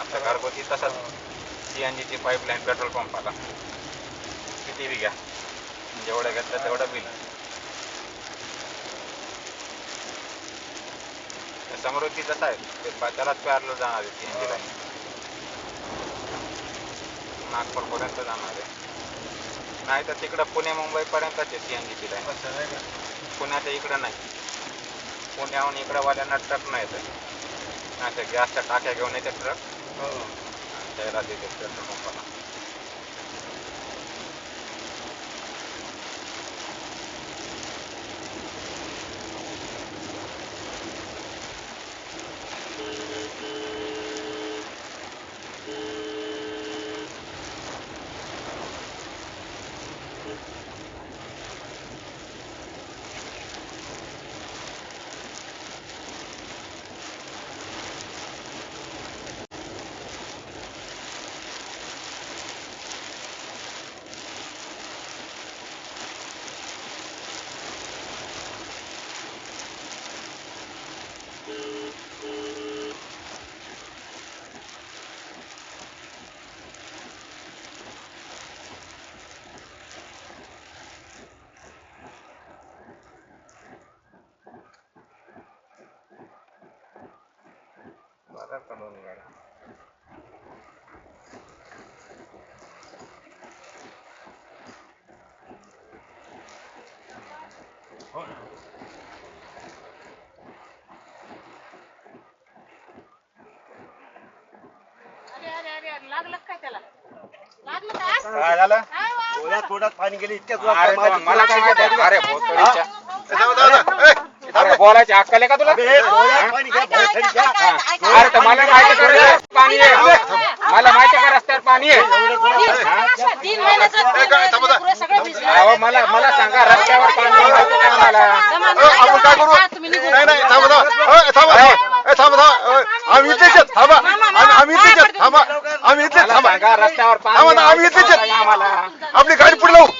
आपल्या घरगुती तसंच CNG ची पाईपलाईन पेट्रोल पंपाला किती बी घ्या, जेवढं घेतलं तेवढं बिल. समृद्धी तसं आहे, त्यालाच पॅरल जाणार आहे CNG लाईन, नागपूरपर्यंत जाणार आहे. नाही तर तिकडं पुणे मुंबईपर्यंतच आहे CNG ची लाईन. पुण्याच्या इकडं नाही, पुण्याहून इकडं वाल्यांना ट्रक नाही येत, नाही तर गॅसच्या टाक्या घेऊन येते ट्रक, त्याला देते पेट्रोल पंपाला. काय झालं? थोड्यात पाणी गेले इतक्या मला काय माहिती? अरे भोसडीच्या बोलायची अक्कल आहे का तुला? अरे तर मला माहिती आहे पाणी आहे, मला माहिती आहे का रस्त्यावर पाणी आहे. अहो मला सांगा रस्त्यावर पाणी आहे का मला? आपण काय करू? नाही नाही थांबा थांबा आम्ही इथेच थांबा, आम्ही इथेच थांबा, आम्ही इथेच थांबा, रस्त्यावर पाणी आम्ही इथेच आम्हाला आपली गाडी पुढे लावू.